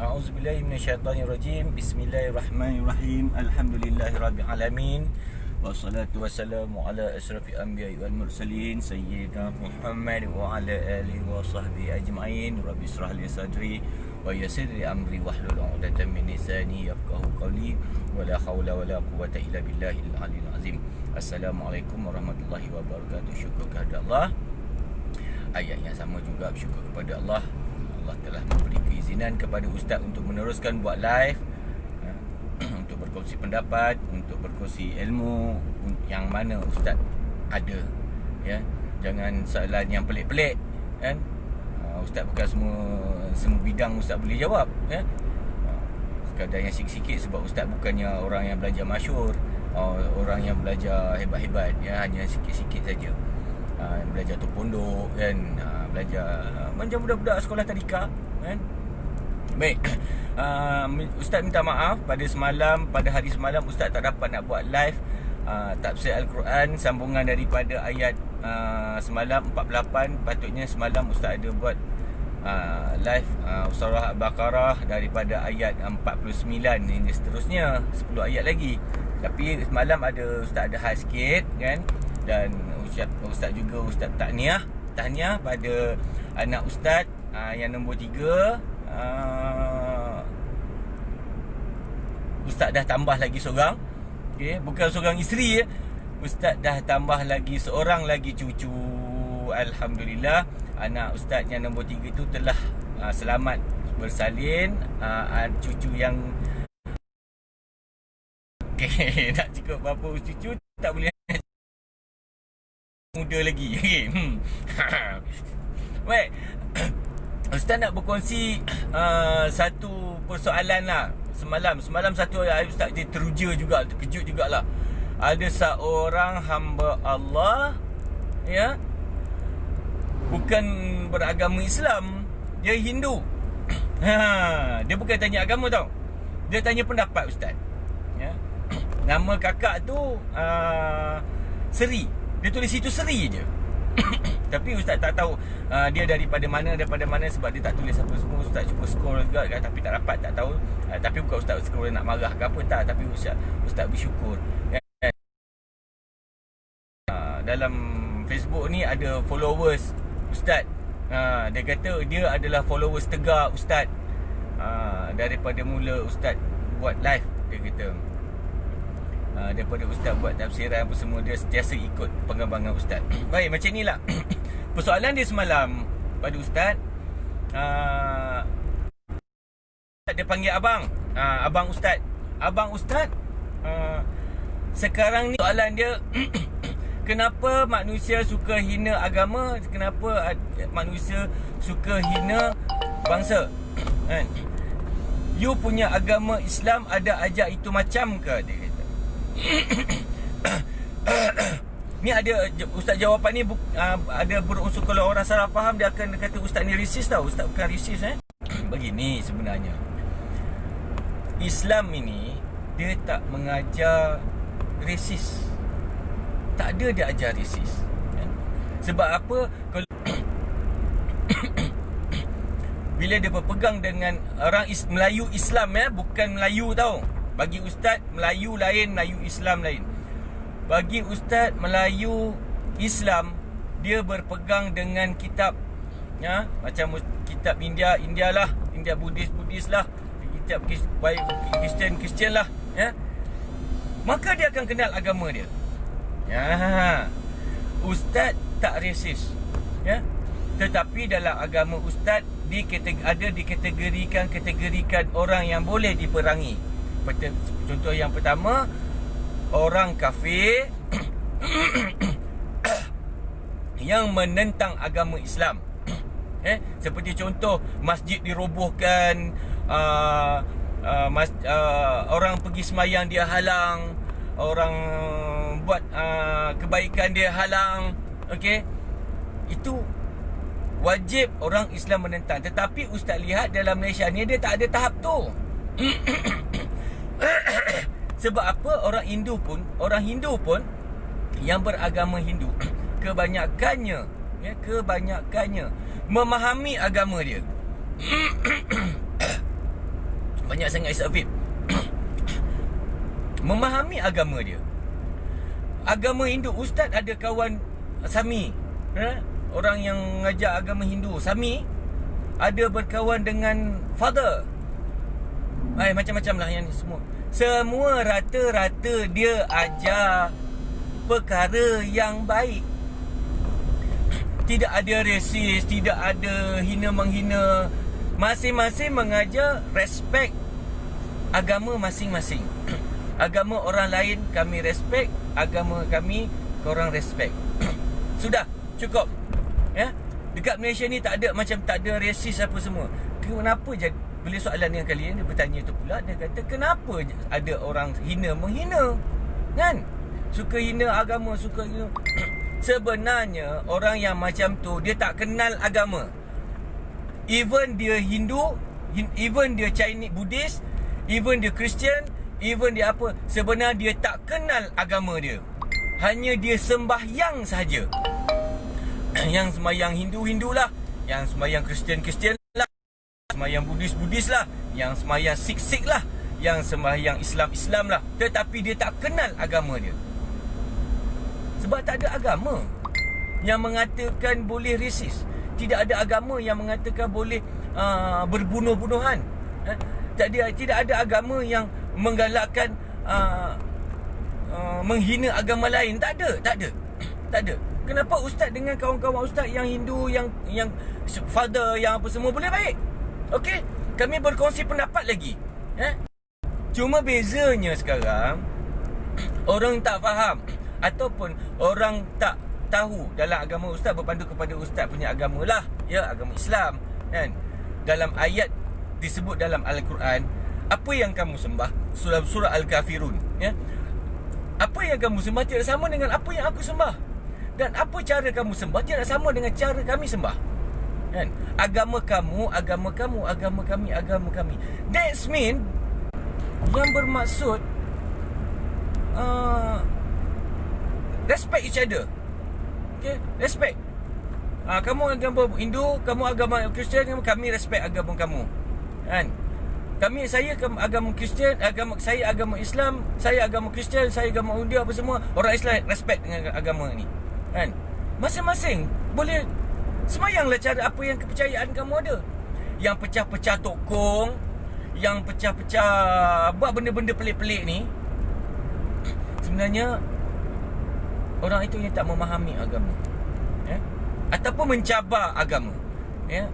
A'udzubillahi minasyaitonirrajim. Bismillahirrahmanirrahim. Alhamdulillahirabbil alamin. Wassalatu wassalamu ala asyrafil anbiya'i wal mursalin sayyidina Muhammad wa ala alihi wa sahbihi ajma'in. Rabbi israh li sadri wa yassir li amri wahlul 'uqdatam min lisani yafqahu qawli. Wala haula wala quwwata illa billahil aliyyil azim. Assalamualaikum warahmatullahi wabarakatuh. Syukur kepada Allah. Ayat yang sama juga bersyukur kepada Allah. Allah telah memberi keizinan kepada Ustaz untuk meneruskan buat live, untuk berkongsi pendapat, untuk berkongsi ilmu yang mana Ustaz ada, ya. Jangan soalan yang pelik-pelik, kan. Ustaz bukan semua bidang Ustaz boleh jawab, ya. Sekadar yang sikit-sikit, sebab Ustaz bukannya orang yang belajar masyhur, orang yang belajar hebat-hebat, ya. Hanya sikit-sikit saja. Belajar tu pondok, kan. Belajar macam budak-budak sekolah tadika, kan. Baik. Ustaz minta maaf pada hari semalam Ustaz tak dapat nak buat live tafsir Al-Quran sambungan daripada ayat semalam 48. Patutnya semalam Ustaz ada buat live surah Al-Baqarah daripada ayat 49 hingga seterusnya, 10 ayat lagi. Tapi semalam Ustaz ada hal sikit, kan. Dan Ustaz juga tahniah pada anak Ustaz yang nombor 3. Ustaz dah tambah lagi seorang, okay? Bukan seorang isteri, ya. Ustaz dah tambah lagi seorang lagi cucu. Alhamdulillah. Anak Ustaz yang nombor 3 itu telah selamat bersalin. Cucu yang okay, nak cakap berapa cucu tak boleh, muda lagi. Baik. Ustaz nak berkongsi satu persoalan lah. Semalam satu ayat Ustaz dia teruja juga, terkejut jugalah. Ada seorang hamba Allah, ya, bukan beragama Islam, dia Hindu. Dia bukan tanya agama tau, dia tanya pendapat Ustaz, ya. Nama kakak tu Seri. Dia tulis situ Seri je. Tapi Ustaz tak tahu dia daripada mana sebab dia tak tulis apa semua. Ustaz cuba scroll juga, tapi tak dapat, tak tahu. Tapi bukan Ustaz scroll nak marah ke apa, tak. Tapi Ustaz bersyukur. Dalam Facebook ni ada followers Ustaz. Dia kata dia adalah followers tegar Ustaz. Daripada mula Ustaz buat live, dia kata. Daripada Ustaz buat tafsiran apa semua, dia sentiasa ikut pengembangan Ustaz. Baik, macam inilah. Persoalan dia semalam pada Ustaz, dia panggil abang. Abang Ustaz. Abang Ustaz, sekarang ni soalan dia kenapa manusia suka hina agama? Kenapa manusia suka hina bangsa? Kan? You punya agama Islam ada ajak itu macam ke? Dia kata. Ni ada Ustaz jawapan ni ada berunsur, kalau orang salah faham dia akan kata Ustaz ni resis tau. Ustaz bukan resis, Begini sebenarnya, Islam ini dia tak mengajar resis. Tak ada dia ajar resis, kan? Sebab apa? Kalau bila dia berpegang dengan orang Melayu Islam, ya, bukan Melayu tau. Bagi Ustaz, Melayu lain, Melayu Islam lain. Bagi Ustaz, Melayu Islam, dia berpegang dengan kitab, ya, macam kitab India lah, India Buddhis lah, kitab Kristian lah, ya. Maka dia akan kenal agama dia. Ya. Ustaz tak resis, ya. Tetapi dalam agama Ustaz ada dikategorikan orang yang boleh diperangi. Contoh yang pertama, orang kafir yang menentang agama Islam. Seperti contoh masjid dirobohkan, orang pergi semayang dia halang, orang buat kebaikan dia halang. Okey, itu wajib orang Islam menentang. Tetapi Ustaz lihat dalam Malaysia ni dia tak ada tahap tu. Sebab apa? Orang Hindu pun yang beragama Hindu, kebanyakannya memahami agama dia. Banyak sangat survey. Memahami agama dia. Agama Hindu, ustaz ada kawan Sami, orang yang mengajar agama Hindu. Sami ada berkawan dengan Father, macam-macam lah yang ni semua. Semua rata-rata dia ajar perkara yang baik. Tidak ada resis, tidak ada hina-menghina. Masing-masing mengajar respect agama masing-masing. Agama orang lain kami respect, agama kami korang respect. Sudah, cukup. Ya. Dekat Malaysia ni tak ada resis apa semua. Kenapa jadi bila soalan yang kali ni dia bertanya tu pula, dia kata kenapa ada orang hina menghina? Kan? Suka hina agama, suka hina. Sebenarnya orang yang macam tu dia tak kenal agama. Even dia Hindu, even dia Chinese Buddhist, even dia Christian, even dia apa, sebenarnya dia tak kenal agama dia. Hanya dia sembahyang sahaja. Yang sembahyang Hindu lah, yang sembahyang Kristian lah, sembahyang Buddhis lah, yang sembahyang Sikh lah, yang sembahyang Islam lah. Tetapi dia tak kenal agama dia. Sebab tak ada agama yang mengatakan boleh resis. Tidak ada agama yang mengatakan boleh berbunuh-bunuhan. Tidak ada agama yang menggalakkan menghina agama lain. Tak ada. Kenapa ustaz dengan kawan-kawan ustaz yang Hindu, yang Father, yang apa semua boleh baik? Okey, kami berkongsi pendapat lagi. Cuma bezanya sekarang orang tak faham ataupun orang tak tahu dalam agama ustaz, berpandu kepada ustaz punya agama lah, ya, agama Islam, kan? Dalam ayat disebut dalam Al-Quran, apa yang kamu sembah, surah Al-Kafirun, ya. Apa yang kamu sembah tidak sama dengan apa yang aku sembah, dan apa cara kamu sembah tidak sama dengan cara kami sembah, kan? Agama kamu, agama kamu, agama kami, agama kami. That's mean yang bermaksud respect each other. Okay, respect. Kamu agama Hindu, kamu agama Kristian, kami respect agama kamu, kan? Saya agama Kristian, saya agama Islam, saya agama Kristian, saya agama Hindu, apa semua. Orang Islam respect dengan agama ni, kan? Masing-masing boleh semayanglah cara apa yang kepercayaan kamu ada. Yang pecah-pecah tokong, yang pecah-pecah buat benda-benda pelik-pelik ni, sebenarnya orang itu yang tak memahami agama, ya? Ataupun mencabar agama, ya?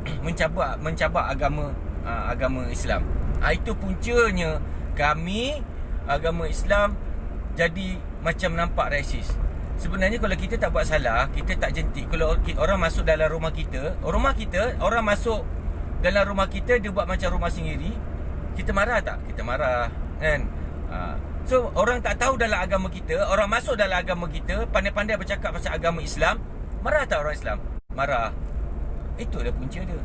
Mencabar agama agama Islam. Itu puncanya kami agama Islam jadi macam nampak rasis. Sebenarnya kalau kita tak buat salah, kita tak jentik. Kalau orang masuk dalam rumah kita, orang masuk dalam rumah kita, dia buat macam rumah sendiri, kita marah tak? Kita marah, kan? So orang tak tahu dalam agama kita, orang masuk dalam agama kita, pandai-pandai bercakap pasal agama Islam, marah tak orang Islam? Marah. Itu dah punca dia.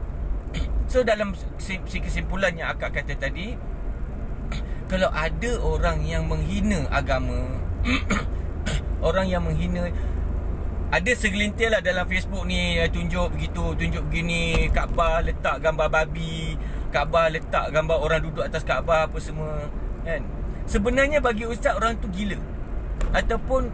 So dalam kesimpulan yang akak kata tadi, kalau ada orang yang menghina agama, orang yang menghina, ada segelintir lah dalam Facebook ni, tunjuk begitu, tunjuk begini, Kaabah letak gambar babi, Kaabah letak gambar orang duduk atas Kaabah, apa semua, kan? Sebenarnya bagi ustaz orang tu gila, ataupun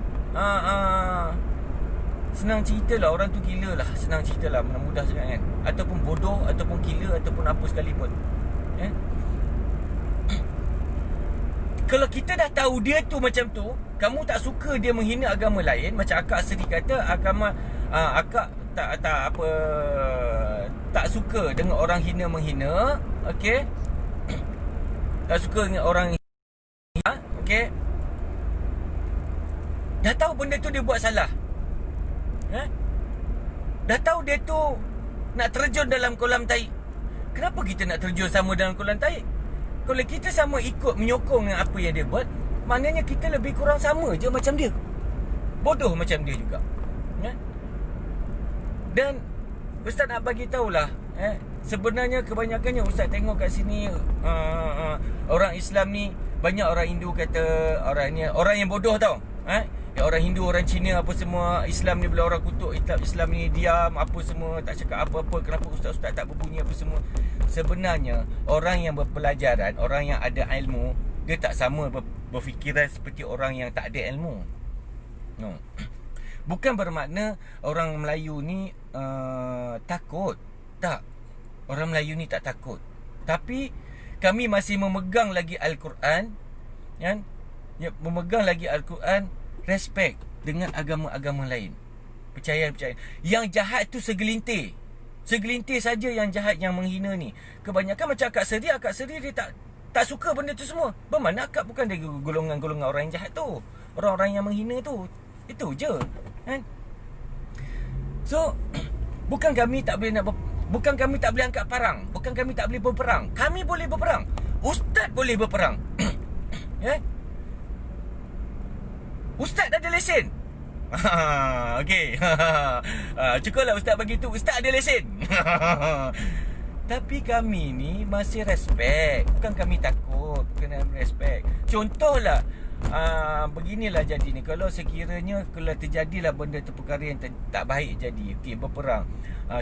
senang cerita lah, orang tu gila lah, senang cerita lah, mudah sangat, kan? Ataupun bodoh, ataupun gila, ataupun apa sekalipun, ya? Kalau kita dah tahu dia tu macam tu, kamu tak suka dia menghina agama lain, macam akak sendiri kata, akak tak suka dengan orang hina menghina, okey? Tak suka dengan orang hina, okey? Dah tahu benda tu dia buat salah, dah tahu dia tu nak terjun dalam kolam taik. Kenapa kita nak terjun sama dalam kolam taik? Kalau kita sama ikut menyokong dengan apa yang dia buat, maknanya kita lebih kurang sama je macam dia, bodoh macam dia juga, ya? Dan ustaz nak bagi tahulah, sebenarnya kebanyakannya ustaz tengok kat sini, orang Islam ni, banyak orang Hindu kata orang yang bodoh tau. Ya, orang Hindu, orang Cina apa semua, Islam ni bila orang kutuk, Islam ni diam apa semua, tak cakap apa-apa, kenapa ustaz-ustaz tak berbunyi apa semua. Sebenarnya orang yang berpelajaran, orang yang ada ilmu, dia tak sama berfikiran seperti orang yang tak ada ilmu. No. Bukan bermakna orang Melayu ni takut. Tak. Orang Melayu ni tak takut. Tapi kami masih memegang lagi Al-Quran, kan? Ya, memegang lagi Al-Quran, respect dengan agama-agama lain. Percaya. Yang jahat tu segelintir. Segelintir saja yang jahat, yang menghina ni. Kebanyakan macam Akak Seri dia tak suka benda tu semua. Bermakna Akak bukan dari golongan-golongan orang yang jahat tu. Orang-orang yang menghina tu. Itu je, kan? So, bukan kami tak boleh angkat parang. Bukan kami tak boleh berperang. Kami boleh berperang. Ustaz boleh berperang. Ya? Ustaz dah ada lesen. Okey. Cukuplah ustaz bagi tu. Ustaz ada lesen. Tapi kami ni masih respect. Bukan kami takut. Kena respect. Contohlah, beginilah jadi ni. Kalau sekiranya kalau terjadilah benda tu, perkara yang tak baik jadi, okey, berperang.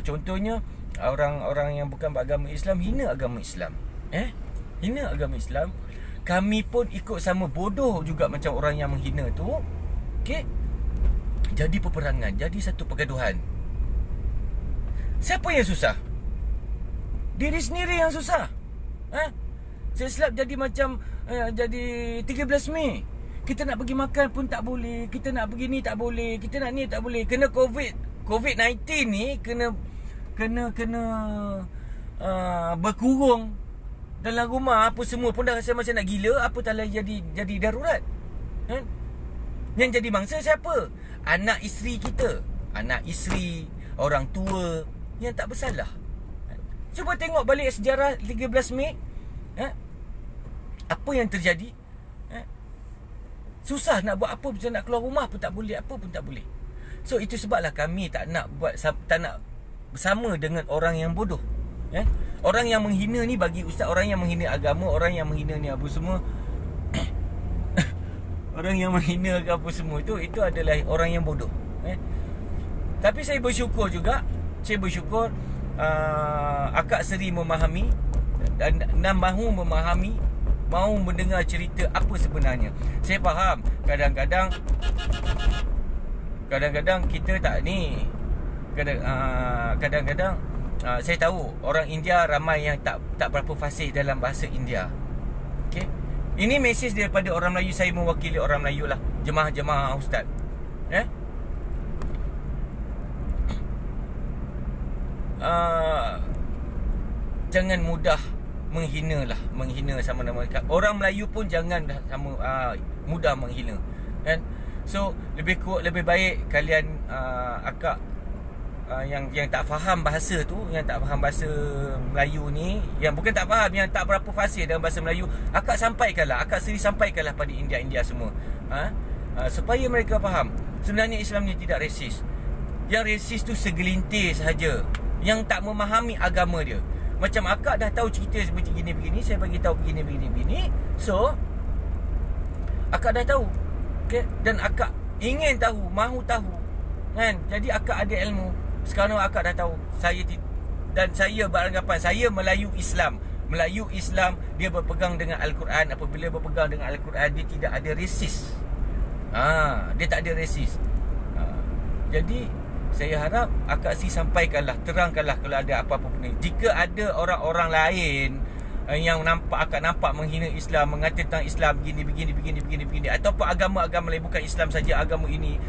Contohnya orang-orang yang bukan beragama Islam hina agama Islam. Hina agama Islam. Kami pun ikut sama bodoh juga macam orang yang menghina tu. Okey. Jadi peperangan, jadi satu pergaduhan. Siapa yang susah? Diri sendiri yang susah. Saya silap jadi macam jadi 13 Mei. Kita nak pergi makan pun tak boleh. Kita nak pergi ni tak boleh. Kita nak ni tak boleh. Kena COVID-19 ni kena berkurung dalam rumah apa semua pun dah rasa macam nak gila. Apa tak lagi jadi darurat. Yang jadi mangsa siapa? Anak isteri kita. Anak isteri, orang tua yang tak bersalah. Cuba tengok balik sejarah 13 Mei. Apa yang terjadi? Susah nak buat apa, macam nak keluar rumah pun tak boleh, apa pun tak boleh. So itu sebablah kami tak nak bersama dengan orang yang bodoh. Orang yang menghina ni, bagi ustaz, orang yang menghina agama, orang yang menghina ni apa semua, orang yang menghina ke apa semua itu adalah orang yang bodoh. Tapi saya bersyukur juga. Saya bersyukur Akak Seri memahami dan mahu memahami, mahu mendengar cerita apa sebenarnya. Saya faham kadang-kadang kita tak ni. Kadang-kadang saya tahu orang India ramai yang tak berapa fasih dalam bahasa India. Okey. Ini mesej daripada orang Melayu, saya mewakili orang Melayu lah, jemaah-jemaah ustaz. Jangan mudah menghina sama nama mereka. Orang Melayu pun jangan sama mudah menghina, kan? So lebih baik kalian akak yang tak faham bahasa tu, yang tak faham bahasa Melayu ni, yang bukan tak faham, yang tak berapa fasih dalam bahasa Melayu, Akak Seri sampaikanlah pada India semua, supaya mereka faham sebenarnya Islam ni tidak resis. Yang resis tu segelintir sahaja yang tak memahami agama dia. Macam akak dah tahu cerita begini, saya bagi tahu begini. So akak dah tahu, okay? Dan akak ingin tahu, mahu tahu, kan? Jadi akak ada ilmu. Sekarang akak dah tahu. Saya beranggapan saya Melayu Islam, dia berpegang dengan Al-Quran. Apabila berpegang dengan Al-Quran, dia tidak ada resis. Dia tak ada resis. Jadi saya harap akak sampaikanlah, terangkanlah kalau ada apa-apa benda. Jika ada orang-orang lain yang akak nampak menghina Islam, mengata tentang Islam begini, ataupun agama-agama lain, bukan Islam saja, agama ini,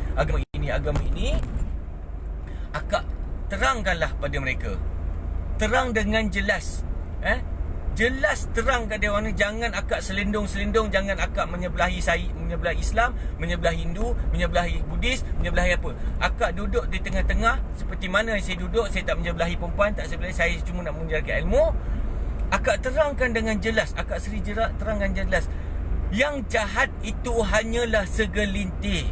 akak terangkanlah pada mereka. Terang dengan jelas. Jelas terang kat dia orang ni. Jangan akak selindung-selindung. Jangan akak menyebelahi Islam, menyebelahi Hindu, menyebelahi Buddhis, menyebelahi apa. Akak duduk di tengah-tengah. Seperti mana saya duduk. Saya tak menyebelahi perempuan, tak sebelahi. Saya cuma nak mengajarkan ilmu. Akak terangkan dengan jelas. Akak Seri terangkan jelas. Yang jahat itu hanyalah segelintir.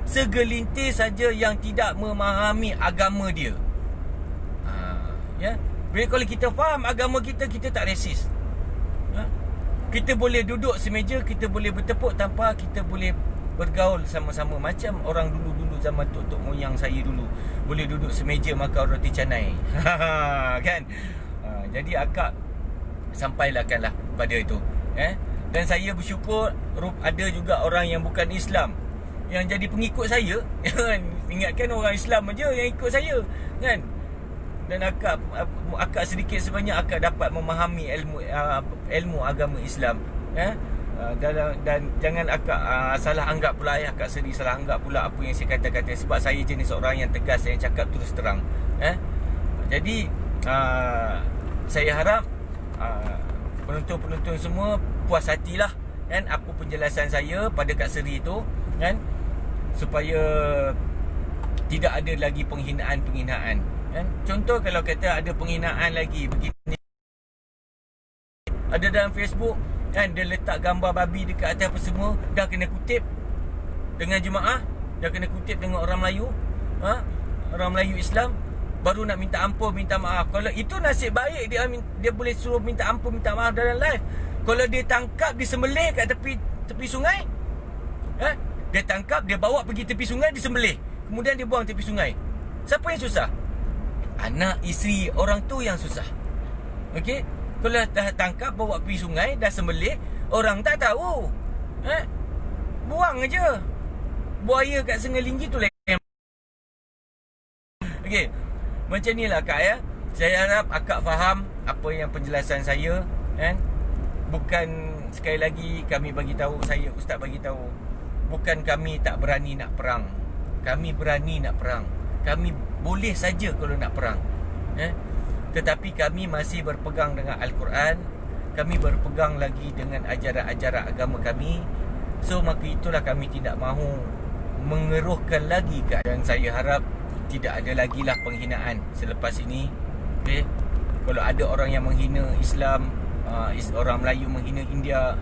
Segelintir saja yang tidak memahami agama dia. Ya. Bila kalau kita faham agama kita, kita tak resis. Kita boleh duduk semeja, kita boleh bertepuk tanpa kita boleh bergaul sama-sama macam orang dulu-dulu zaman tok-tok moyang saya dulu. Boleh duduk semeja makan roti canai. Kan? Jadi akak sampaikanlah pada itu. Dan saya bersyukur ada juga orang yang bukan Islam yang jadi pengikut saya. Ingatkan orang Islam aja yang ikut saya, kan? Dan akak sedikit sebanyak akak dapat memahami ilmu agama Islam. Dan jangan akak salah anggap pula, akak sendiri salah anggap pula apa yang saya kata-kata, sebab saya jenis orang yang tegas, yang cakap terus terang. Jadi saya harap penonton-penonton semua puas hatilah, kan, apa penjelasan saya pada Kak Seri tu, kan, supaya tidak ada lagi penghinaan-penghinaan, kan. Contoh kalau kata ada penghinaan lagi begini, ada dalam Facebook, kan, dia letak gambar babi dekat atas apa semua, dah kena kutip dengan jemaah, dah kena kutip dengan orang Melayu, orang Melayu Islam, baru nak minta ampun, minta maaf. Kalau itu nasib baik, dia boleh suruh minta ampun, minta maaf dalam live. Kalau dia tangkap, dia sembelih kat tepi sungai, dia tangkap, dia bawa pergi tepi sungai, dia sembelih, kemudian dia buang tepi sungai. Siapa yang susah? Anak, isteri orang tu yang susah. Okey? Kalau dah tangkap, bawa pergi sungai, dah sembelih, orang tak tahu, buang aja. Buaya kat Sungai Linggi tu lain. Okey, macam ni lah Kak, ya. Saya harap akak faham apa yang penjelasan saya, kan. Bukan, sekali lagi kami bagi tahu, saya ustaz bagi tahu, bukan kami tak berani nak perang. Kami berani nak perang. Kami boleh saja kalau nak perang, tetapi kami masih berpegang dengan Al-Quran. Kami berpegang lagi dengan ajaran-ajaran agama kami. So maka itulah kami tidak mahu mengeruhkan lagi, Kak. Dan saya harap tidak ada lagi lah penghinaan selepas ini. Okay? Kalau ada orang yang menghina Islam, orang Melayu menghina India,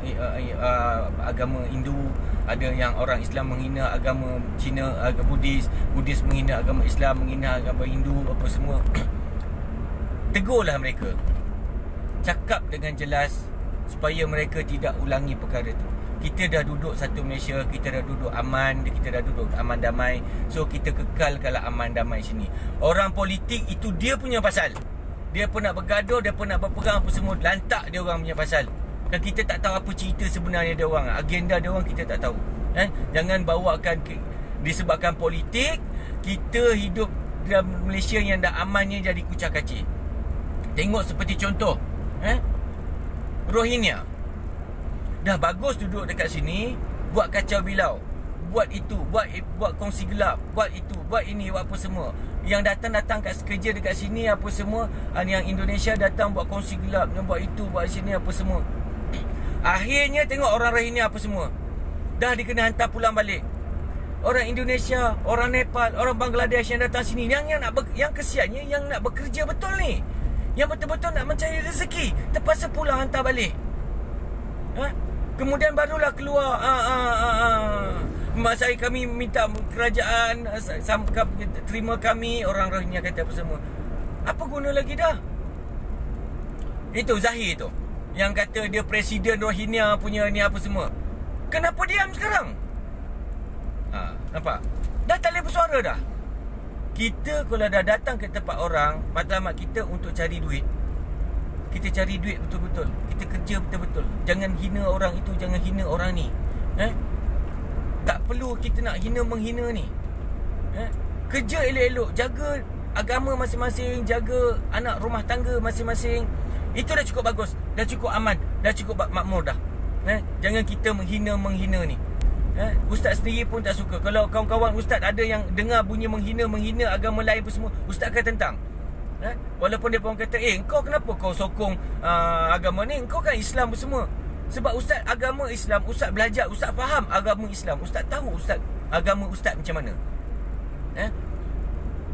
agama Hindu, ada yang orang Islam menghina agama Cina, agama Buddhis menghina agama Islam, menghina agama Hindu, apa semua, tegurlah mereka, cakap dengan jelas supaya mereka tidak ulangi perkara itu. Kita dah duduk satu Malaysia, kita dah duduk aman, kita dah duduk aman damai. So kita kekalkanlah aman damai sini. Orang politik itu dia punya pasal. Dia pun nak bergaduh, dia pun nak berperang apa semua, lantak dia orang punya pasal. Dan kita tak tahu apa cerita sebenarnya dia orang, agenda dia orang kita tak tahu. Jangan bawakan disebabkan politik kita hidup dalam Malaysia yang dah amannya jadi kucak-kacir. Tengok seperti contoh Rohingya. Dah bagus duduk dekat sini, buat kacau bilau, buat itu, buat kongsi gelap, buat itu, buat ini, buat apa semua. Yang datang kerja dekat sini apa semua, yang Indonesia datang buat kongsi gelap, buat itu, buat sini apa semua. Akhirnya tengok orang Rohingya apa semua, dah dikena hantar pulang balik. Orang Indonesia, orang Nepal, orang Bangladesh yang datang sini, yang kesiannya yang nak bekerja betul ni, yang betul-betul nak mencari rezeki, terpaksa pulang hantar balik. Kemudian barulah keluar masa kami minta kerajaan terima kami, orang Rohingya kata apa semua. Apa guna lagi dah? Itu Zahir tu yang kata dia presiden Rohingya punya ni apa semua. Kenapa diam sekarang? Nampak? Dah tak boleh bersuara dah. Kita kalau dah datang ke tempat orang, matlamat kita untuk cari duit, kita cari duit betul-betul, kita kerja betul-betul. Jangan hina orang itu, jangan hina orang ni. Tak perlu kita nak hina-menghina ni. Kerja elok-elok, jaga agama masing-masing, jaga anak rumah tangga masing-masing. Itu dah cukup bagus, dah cukup aman, dah cukup makmur dah. Jangan kita menghina-menghina ni. Ustaz sendiri pun tak suka. Kalau kawan-kawan ustaz ada yang dengar bunyi menghina agama lain pun semua, ustaz akan tentang. Walaupun dia pun kata, kau kenapa kau sokong agama ni? Kau kan Islam pun semua. Sebab ustaz agama Islam, ustaz belajar, ustaz faham agama Islam, ustaz tahu agama ustaz macam mana.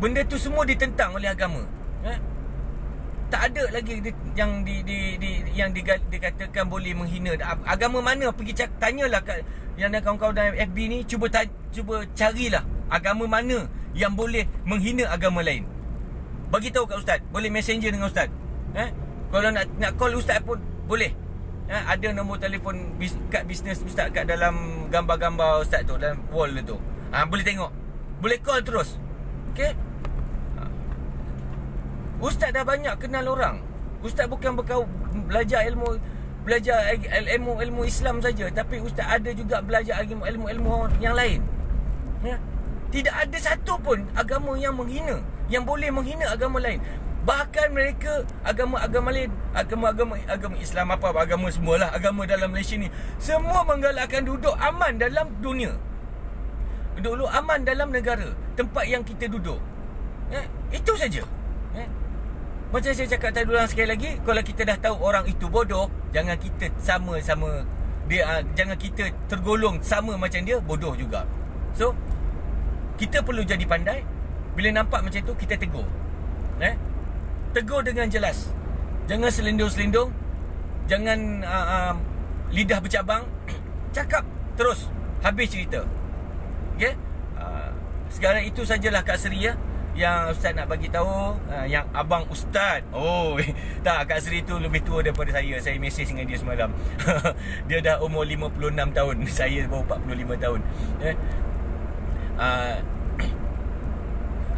Benda tu semua ditentang oleh agama. Tak ada lagi yang dikatakan boleh menghina agama mana. Pergi tanyalah kat yang kawan-kawan dalam FB ni, cuba carilah agama mana yang boleh menghina agama lain. Bagi tahu kat ustaz, boleh messenger dengan ustaz. Kalau nak call ustaz pun boleh. ada nombor telefon kad bisnes ustaz kat dalam gambar-gambar ustaz tu, dalam wall tu. Boleh tengok. Boleh call terus. Okey. Ustaz dah banyak kenal orang. Ustaz bukan belajar ilmu Islam saja, tapi ustaz ada juga belajar ilmu yang lain. Ya. Tidak ada satu pun agama yang menghina, yang boleh menghina agama lain. Bahkan mereka agama lain, agama Islam, agama semualah, agama dalam Malaysia ni semua menggalakkan duduk aman dalam dunia. Duduk aman dalam negara tempat yang kita duduk. Itu saja. Macam saya cakap tadi ulang sekali lagi, kalau kita dah tahu orang itu bodoh, jangan kita sama-sama dia, jangan kita tergolong sama macam dia, bodoh juga. So kita perlu jadi pandai. Bila nampak macam tu, kita tegur. Tegur dengan jelas. Jangan selindung-selindung. Jangan lidah bercabang. Cakap terus, habis cerita. Okay? Sekarang itu sajalah Kak Seri ya, yang Ustaz nak bagi tahu. Yang abang Ustaz, tak, Kak Seri tu lebih tua daripada saya. Saya mesej dengan dia semalam. Dia dah umur 56 tahun. Saya baru 45 tahun.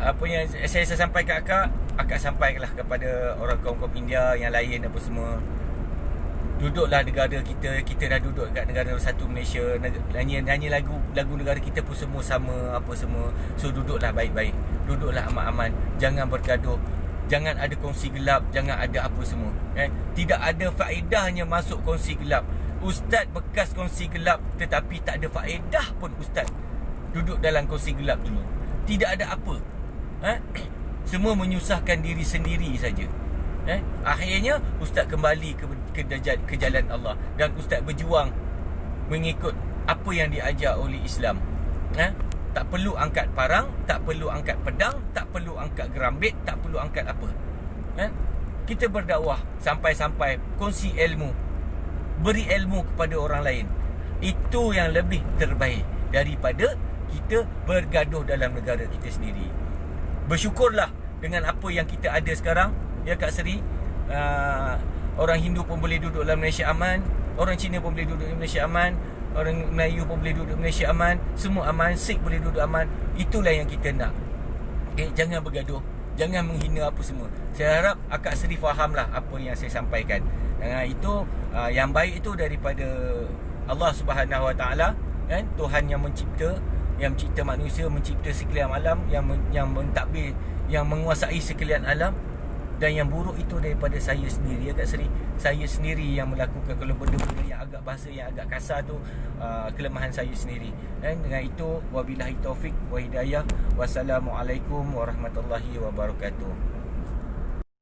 Apa yang saya sampaikan akak sampaikanlah kepada orang kaum-kaum India yang lain apa semua. Duduklah negara kita dah duduk kat negara satu Malaysia. Nyanyi lagu negara kita pun semua sama apa semua. So duduklah baik-baik, duduklah aman-aman, jangan bergaduh, jangan ada kongsi gelap, jangan ada apa semua. Tidak ada faedahnya masuk kongsi gelap. Ustaz bekas kongsi gelap, tetapi tak ada faedah pun ustaz duduk dalam kongsi gelap dulu. Tidak ada apa. Semua menyusahkan diri sendiri saja. Akhirnya ustaz kembali ke jalan Allah, dan ustaz berjuang mengikut apa yang diajar oleh Islam. Tak perlu angkat parang, tak perlu angkat pedang, tak perlu angkat gerambit, tak perlu angkat apa. Kita berdakwah sampai-sampai kongsi ilmu, beri ilmu kepada orang lain. Itu yang lebih terbaik daripada kita bergaduh dalam negara kita sendiri. Bersyukurlah dengan apa yang kita ada sekarang, ya Kak Seri. Orang Hindu pun boleh duduk dalam Malaysia aman, orang Cina pun boleh duduk di Malaysia aman, orang Melayu pun boleh duduk di Malaysia aman, semua aman, Sikh boleh duduk aman. Itulah yang kita nak. Jangan bergaduh, jangan menghina apa semua. Saya harap Kak Seri fahamlah apa yang saya sampaikan. Itu yang baik itu daripada Allah Subhanahu Wa Taala, kan? Tuhan yang mencipta manusia, mencipta sekalian alam, yang mentadbir, yang menguasai sekalian alam. Dan yang buruk itu daripada saya sendiri, ya Kak Seri. Saya sendiri yang melakukan. Kalau benda-benda yang agak bahasa yang agak kasar tu, kelemahan saya sendiri. Dan dengan itu, wabillahi taufik wa hidayah. Wassalamualaikum warahmatullahi wabarakatuh.